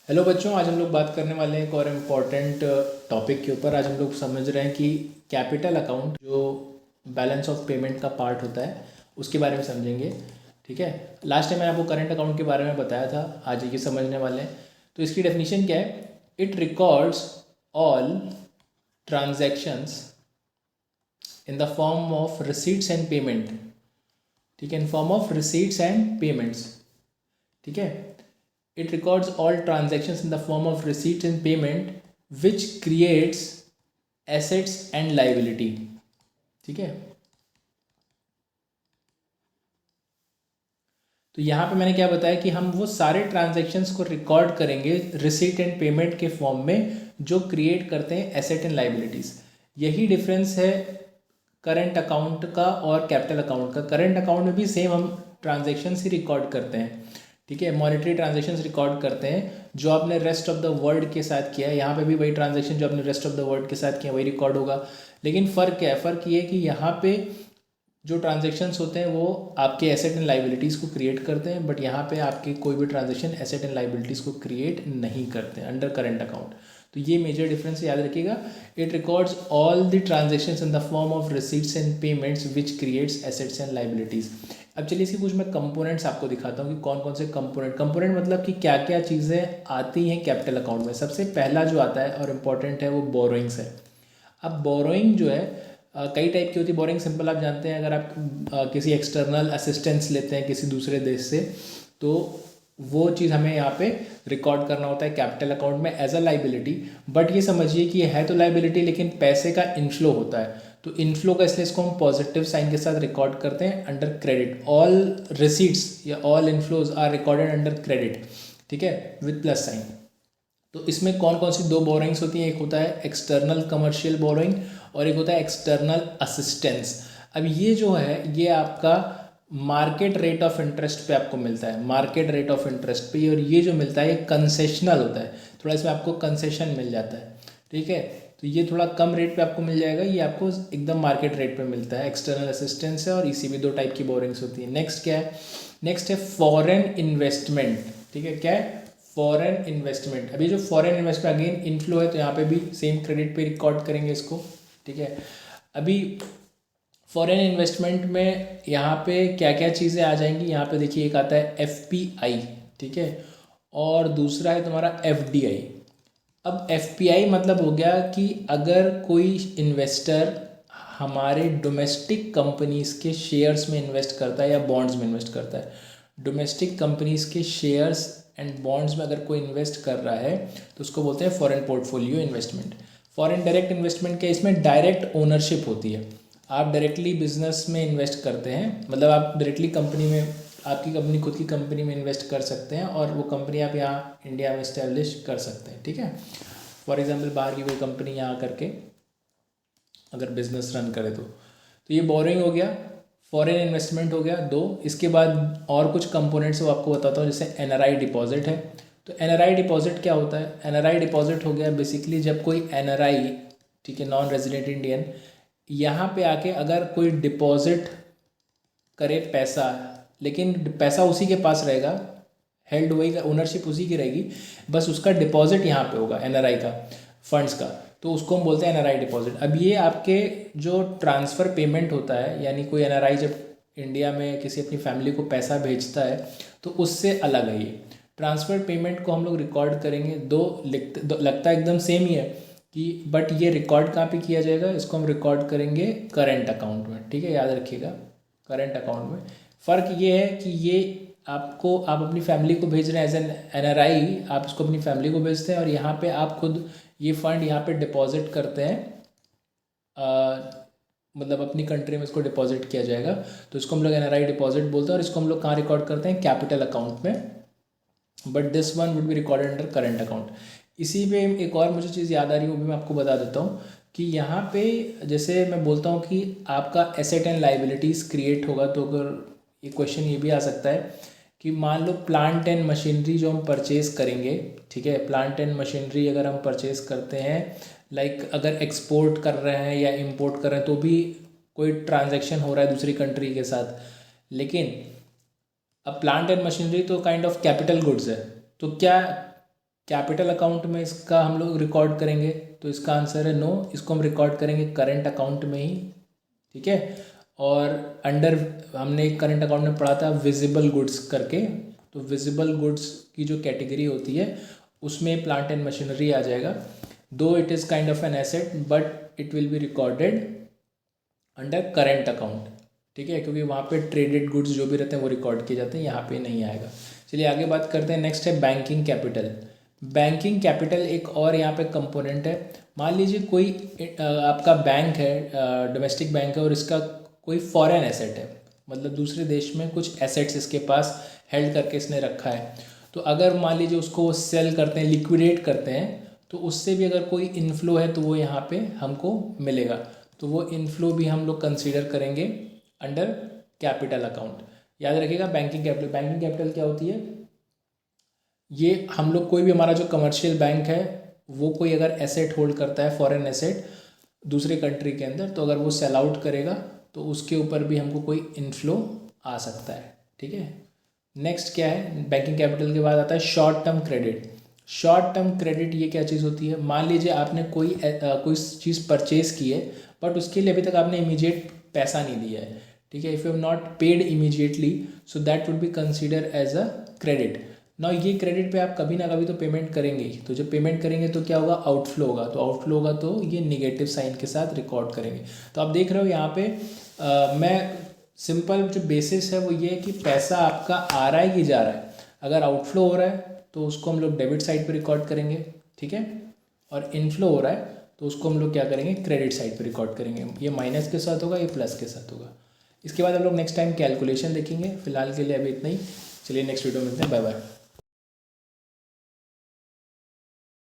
Hello बच्चों, आज हम लोग बात करने वाले हैं एक और इम्पॉर्टेंट टॉपिक के ऊपर। आज हम लोग समझ रहे हैं कि कैपिटल अकाउंट जो बैलेंस ऑफ पेमेंट का पार्ट होता है उसके बारे में समझेंगे। ठीक है, लास्ट टाइम मैंने आपको करंट अकाउंट के बारे में बताया था, आज ये समझने वाले हैं। तो इसकी डेफिनेशन क्या है? It records all transactions in the form of receipts and payment. ठीक है, in form of receipts and payments. ठीक है, it records all transactions in the form of receipts and payment which creates assets and liability। ठीक है, तो यहाँ पे मैंने क्या बताया कि हम वो सारे ट्रांजैक्शंस को रिकॉर्ड करेंगे रिसीट एंड पेमेंट के फॉर्म में जो क्रिएट करते हैं एसेट एंड लाइबिलिटीज़। यही डिफरेंस है करंट अकाउंट का और कैपिटल अकाउंट का। करंट अकाउंट में भी सेम हम ट्रांजैक्शंस ही रिकॉर्ड करते हैं। ठीक है, मॉनेटरी ट्रांजैक्शंस रिकॉर्ड करते हैं जो आपने रेस्ट ऑफ द वर्ल्ड के साथ किया है। यहाँ पे भी वही ट्रांजैक्शन जो आपने रेस्ट ऑफ द वर्ल्ड के साथ किया वही रिकॉर्ड होगा। लेकिन फ़र्क क्या है? फ़र्क ये है कि यहाँ पे जो ट्रांजैक्शंस होते हैं वो आपके एसेट एंड लाइबिलिटीज़ को क्रिएट करते हैं, बट यहाँ पे आपके कोई भी ट्रांजैक्शन एसेट एंड लाइबिलिटीज़ को क्रिएट नहीं करते हैं अंडर करंट अकाउंट। तो ये मेजर डिफरेंस याद रखिएगा। It records all the transactions in the form of receipts and payments which creates assets and liabilities. अब चलिए इसकी कुछ मैं कंपोनेंट्स आपको दिखाता हूँ कि कौन कौन से कंपोनेंट मतलब कि क्या क्या चीज़ें आती हैं कैपिटल अकाउंट में। सबसे पहला जो आता है और इम्पॉर्टेंट है वो बोरोइंग्स है। अब बोरोइंग जो है कई टाइप की होती है। बोरोइंग सिंपल आप जानते हैं, अगर आप किसी एक्सटर्नल असिस्टेंस लेते हैं किसी दूसरे देश से तो वो चीज़ हमें यहाँ पे रिकॉर्ड करना होता है कैपिटल अकाउंट में एज अ लाइबिलिटी। बट ये समझिए कि ये है तो लाइबिलिटी लेकिन पैसे का इनफ्लो होता है, तो इनफ्लो का इसलिए इसको हम पॉजिटिव साइन के साथ रिकॉर्ड करते हैं अंडर क्रेडिट। ऑल रिसीट्स या all inflows are recorded under credit. ठीक है, विद प्लस साइन। तो इसमें कौन कौन सी दो बोरोइंग्स होती हैं? एक होता है एक्सटर्नल कमर्शियल बोरोइंग और एक होता है एक्सटर्नल असिस्टेंस। अब ये जो है ये आपका मार्केट रेट ऑफ इंटरेस्ट पे आपको मिलता है, मार्केट रेट ऑफ इंटरेस्ट पे। और ये जो मिलता है ये कंसेशनल होता है, थोड़ा इसमें आपको कंसेशन मिल जाता है। ठीक है, तो ये थोड़ा कम रेट पे आपको मिल जाएगा, ये आपको एकदम मार्केट रेट पे मिलता है। एक्सटर्नल असिस्टेंस है और इसी भी दो टाइप की बोरिंग्स होती है। नेक्स्ट क्या है? नेक्स्ट है फॉरेन इन्वेस्टमेंट। ठीक है, क्या है? Foreign investment. अभी जो फॉरेन इन्वेस्टमेंट अगेन इनफ्लो है तो यहाँ पे भी सेम क्रेडिट पे रिकॉर्ड करेंगे इसको। ठीक है, अभी फॉरेन इन्वेस्टमेंट में यहाँ पे क्या क्या चीज़ें आ जाएंगी? यहाँ पे देखिए, एक आता है FPI। ठीक है, और दूसरा है तुम्हारा FDI। अब FPI मतलब हो गया कि अगर कोई इन्वेस्टर हमारे डोमेस्टिक कंपनीज़ के शेयर्स में इन्वेस्ट करता है या बॉन्ड्स में इन्वेस्ट करता है, डोमेस्टिक कंपनीज़ के शेयर्स एंड बॉन्ड्स में अगर कोई इन्वेस्ट कर रहा है तो उसको बोलते हैं foreign portfolio investment. Foreign direct investment के इसमें डायरेक्ट ओनरशिप होती है। आप डायरेक्टली बिजनेस में इन्वेस्ट करते हैं, मतलब आप डायरेक्टली कंपनी में, आपकी कंपनी खुद की कंपनी में इन्वेस्ट कर सकते हैं और वो कंपनी आप यहाँ इंडिया में इस्टेब्लिश कर सकते हैं। ठीक है, फॉर एग्जांपल बाहर की कोई कंपनी यहाँ करके अगर बिजनेस रन करे तो ये बोरिंग हो गया, फॉरेन इन्वेस्टमेंट हो गया दो। इसके बाद और कुछ कंपोनेंट्स वो आपको बताता हूँ, जैसे NRI डिपॉजिट है। तो NRI डिपॉजिट क्या होता है? NRI डिपॉजिट हो गया बेसिकली जब कोई NRI, ठीक है, नॉन रेजिडेंट इंडियन, यहाँ पे आके अगर कोई डिपॉजिट करे पैसा, लेकिन पैसा उसी के पास रहेगा, हेल्ड वही, ओनरशिप उसी की रहेगी, बस उसका डिपॉजिट यहाँ पे होगा NRI का फंड्स का, तो उसको हम बोलते हैं NRI डिपॉजिट। अब ये आपके जो ट्रांसफ़र पेमेंट होता है, यानी कोई NRI जब इंडिया में किसी अपनी फैमिली को पैसा भेजता है तो उससे अलग है ये ट्रांसफ़र पेमेंट को हम लोग रिकॉर्ड करेंगे। लगता है एकदम सेम ही है कि, बट ये रिकॉर्ड कहाँ पे किया जाएगा? इसको हम रिकॉर्ड करेंगे करंट अकाउंट में। ठीक है, याद रखिएगा, करंट अकाउंट में। फ़र्क ये है कि ये आपको, आप अपनी फैमिली को भेज रहे हैं एज एन NRI, आप इसको अपनी फैमिली को भेजते हैं और यहाँ पे आप खुद ये फंड यहाँ पे डिपॉजिट करते हैं, मतलब अपनी कंट्री में इसको डिपॉजिट किया जाएगा, तो इसको हम लोग NRI डिपॉजिट बोलते हैं। और इसको हम लोग कहाँ रिकॉर्ड करते हैं? कैपिटल अकाउंट में, but this one would be recorded under current account. इसी पे एक और मुझे चीज़ याद आ रही है, वो भी मैं आपको बता देता हूँ कि यहाँ पे जैसे मैं बोलता हूँ कि आपका एसेट एंड लाइबिलिटीज़ क्रिएट होगा, तो अगर ये क्वेश्चन ये भी आ सकता है कि मान लो प्लांट एंड मशीनरी जो हम परचेज़ करेंगे, ठीक है, प्लांट एंड मशीनरी अगर हम परचेज़ करते हैं, लाइक अगर एक्सपोर्ट कर रहे हैं या इम्पोर्ट कर रहे हैं तो भी कोई ट्रांजैक्शन हो रहा है दूसरी कंट्री के साथ। लेकिन अब प्लांट एंड मशीनरी तो काइंड ऑफ कैपिटल गुड्स है, तो क्या कैपिटल अकाउंट में इसका हम लोग रिकॉर्ड करेंगे, तो इसका आंसर है नो, इसको हम रिकॉर्ड करेंगे करंट अकाउंट में ही, ठीक है। और अंडर हमने करंट अकाउंट में पढ़ा था विजिबल गुड्स करके, तो विजिबल गुड्स की जो कैटेगरी होती है उसमें प्लांट एंड मशीनरी आ जाएगा। दो it is kind of an asset but it will be recorded under current account, ठीक है, क्योंकि वहाँ पे ट्रेडेड गुड्स जो भी रहते हैं वो रिकॉर्ड किए जाते हैं, यहाँ पे नहीं आएगा। चलिए आगे बात करते हैं। नेक्स्ट है बैंकिंग कैपिटल। बैंकिंग कैपिटल एक और यहाँ पे कंपोनेंट है। मान लीजिए कोई आपका बैंक है, डोमेस्टिक बैंक है, और इसका कोई फॉरेन एसेट है, मतलब दूसरे देश में कुछ एसेट्स इसके पास हेल्ड करके इसने रखा है। तो अगर मान लीजिए उसको सेल करते हैं, लिक्विडेट करते हैं, तो उससे भी अगर कोई इनफ्लो है तो वो यहाँ पे हमको मिलेगा, तो वो इनफ्लो भी हम लोग कंसीडर करेंगे अंडर कैपिटल अकाउंट। याद रखिएगा बैंकिंग कैपिटल क्या होती है, ये हम लोग कोई भी हमारा जो कमर्शियल बैंक है वो कोई अगर एसेट होल्ड करता है, फॉरेन एसेट दूसरे कंट्री के अंदर, तो अगर वो सेल आउट करेगा तो उसके ऊपर भी हमको कोई इनफ्लो आ सकता है, ठीक है। नेक्स्ट क्या है, बैंकिंग कैपिटल के बाद आता है short term credit. Short term credit ये क्या चीज़ होती है, मान लीजिए आपने कोई चीज़ परचेज की है बट उसके लिए अभी तक आपने इमीडिएट पैसा नहीं दिया है, ठीक है। If you have not paid immediately so that would be consider as a credit. ना ये क्रेडिट पे आप कभी ना कभी तो पेमेंट करेंगे ही, तो जब पेमेंट करेंगे तो क्या होगा, आउटफ्लो होगा, तो आउटफ्लो होगा तो ये निगेटिव साइन के साथ रिकॉर्ड करेंगे। तो आप देख रहे हो यहाँ पे मैं सिंपल जो बेसिस है वो ये है कि पैसा आपका आ रहा है कि जा रहा है। अगर आउटफ्लो हो रहा है तो उसको हम लोग डेबिट साइड पे रिकॉर्ड करेंगे, ठीक है, और इनफ्लो हो रहा है तो उसको हम लोग क्या करेंगे, क्रेडिट साइड पे रिकॉर्ड करेंगे। ये माइनस के साथ होगा, ये प्लस के साथ होगा। इसके बाद हम लोग नेक्स्ट टाइम कैलकुलेशन देखेंगे। फिलहाल के लिए अभी इतना ही, चलिए नेक्स्ट वीडियो में मिलते हैं, बाय बाय।